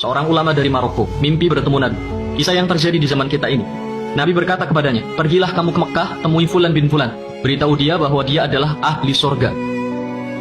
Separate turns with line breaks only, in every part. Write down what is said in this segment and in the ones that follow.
seorang ulama dari Maroko, mimpi bertemu Nabi. Kisah yang terjadi di zaman kita ini. Nabi berkata kepadanya, "Pergilah kamu ke Mekah, temui Fulan bin Fulan. Beritahu dia bahwa dia adalah ahli surga."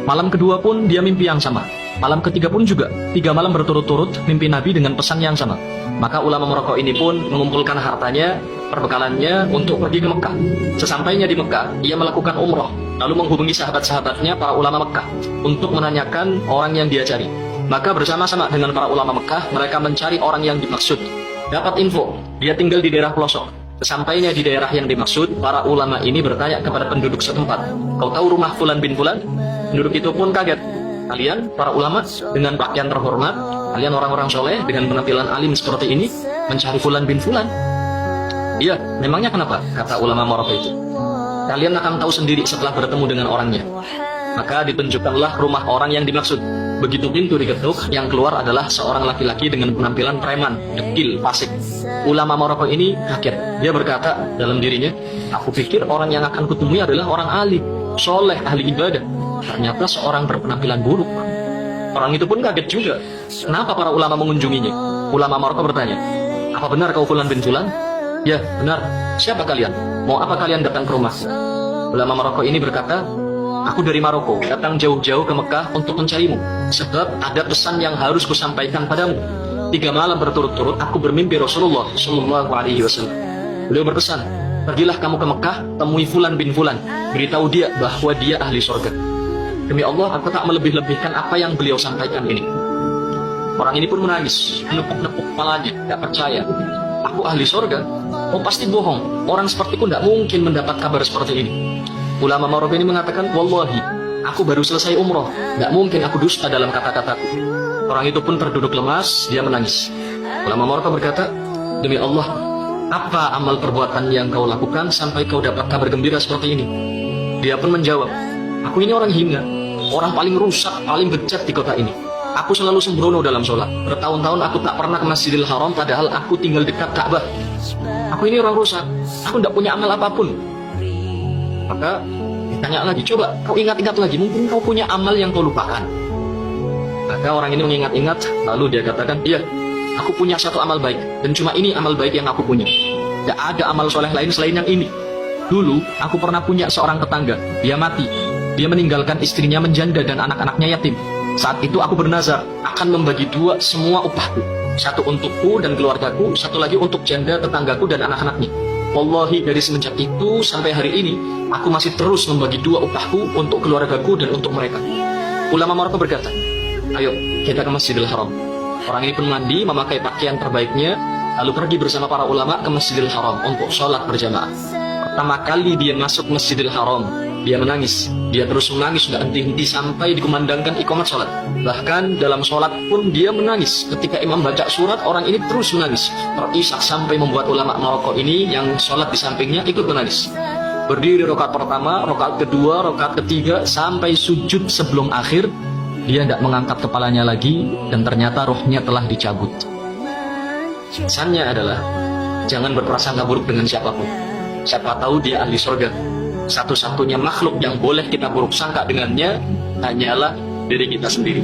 Malam kedua pun dia mimpi yang sama. Malam ketiga pun juga, 3 malam berturut-turut mimpi Nabi dengan pesan yang sama. Maka ulama Maroko ini pun mengumpulkan hartanya, perbekalannya untuk pergi ke Mekah. Sesampainya di Mekah, ia melakukan umroh, lalu menghubungi sahabat-sahabatnya para ulama Mekah untuk menanyakan orang yang dia cari. Maka bersama-sama dengan para ulama Mekah, mereka mencari orang yang dimaksud. Dapat info, dia tinggal di daerah pelosok. Sesampainya di daerah yang dimaksud, para ulama ini bertanya kepada penduduk setempat, "Kau tahu rumah Fulan bin Fulan?" Penduduk itu pun kaget. "Kalian, para ulama, dengan pakaian terhormat, kalian orang-orang soleh, dengan penampilan alim seperti ini, mencari Fulan bin Fulan?" "Iya, memangnya kenapa?" kata ulama Maroko itu. "Kalian akan tahu sendiri setelah bertemu dengan orangnya." Maka ditunjukkanlah rumah orang yang dimaksud. Begitu pintu diketuk, yang keluar adalah seorang laki-laki dengan penampilan preman, dekil, fasik. Ulama Maroko ini kaget. Dia berkata dalam dirinya, "Aku pikir orang yang akan kutemui adalah orang alim, soleh, ahli ibadah. Ternyata seorang berpenampilan buruk." Orang itu pun kaget juga. Kenapa para ulama mengunjunginya? Ulama Maroko bertanya, "Apa benar kau Fulan bin Fulan?" "Ya, benar. Siapa kalian? Mau apa kalian datang ke rumah?" Ulama Maroko ini berkata, "Aku dari Maroko, datang jauh-jauh ke Mekah untuk mencarimu. Sebab ada pesan yang harus kusampaikan padamu. 3 malam berturut-turut aku bermimpi Rasulullah Shallallahu Alaihi Wasallam. Beliau berpesan, pergilah kamu ke Mekah, temui Fulan bin Fulan. Beritahu dia bahwa dia ahli surga." Demi Allah, aku tak melebih-lebihkan apa yang beliau sampaikan ini. Orang ini pun menangis, menepuk-nepuk kepalanya, tidak percaya. "Aku ahli surga? Oh, pasti bohong. Orang sepertiku tidak mungkin mendapat kabar seperti ini." Ulama Maroko ini mengatakan, "Wallahi, aku baru selesai umroh. Tidak mungkin aku dusta dalam kata-kataku." Orang itu pun terduduk lemas, dia menangis. Ulama Maroko berkata, "Demi Allah, apa amal perbuatan yang kau lakukan sampai kau dapat kabar gembira seperti ini?" Dia pun menjawab, "Aku ini orang hina, orang paling rusak, paling bejat di kota ini. Aku selalu sembrono dalam sholat. Bertahun-tahun aku tak pernah ke Masjidil Haram, padahal aku tinggal dekat Ka'bah. Aku ini orang rusak, aku tidak punya amal apapun." Maka ditanya lagi, "Coba kau ingat-ingat lagi, mungkin kau punya amal yang kau lupakan." Maka orang ini mengingat-ingat, lalu dia katakan, "Iya, aku punya satu amal baik, dan cuma ini amal baik yang aku punya. Tidak ada amal soleh lain selain yang ini. Dulu aku pernah punya seorang tetangga, dia mati. Dia meninggalkan istrinya menjanda dan anak-anaknya yatim. Saat itu aku bernazar akan membagi 2 semua upahku. Satu untukku dan keluargaku, satu lagi untuk janda tetanggaku dan anak-anaknya. Wallahi, dari semenjak itu sampai hari ini, aku masih terus membagi 2 upahku untuk keluargaku dan untuk mereka." Ulama Maroko berkata, "Ayo, kita ke Masjidil Haram." Orang ini pun mandi, memakai pakaian terbaiknya, lalu pergi bersama para ulama ke Masjidil Haram untuk sholat berjamaah. Pertama kali dia masuk Masjidil Haram, dia menangis. Dia terus menangis, tidak henti-henti sampai dikumandangkan iqamat sholat. Bahkan dalam sholat pun dia menangis. Ketika imam baca surat, orang ini terus menangis. Terisak sampai membuat ulama Maroko ini yang sholat di sampingnya ikut menangis. Berdiri rakaat pertama, rakaat kedua, rakaat ketiga, sampai sujud sebelum akhir. Dia tidak mengangkat kepalanya lagi, dan ternyata rohnya telah dicabut. Pesannya adalah, jangan berprasangka buruk dengan siapapun. Siapa tahu dia ahli surga. Satu-satunya makhluk yang boleh kita buruk sangka dengannya hanyalah diri kita sendiri.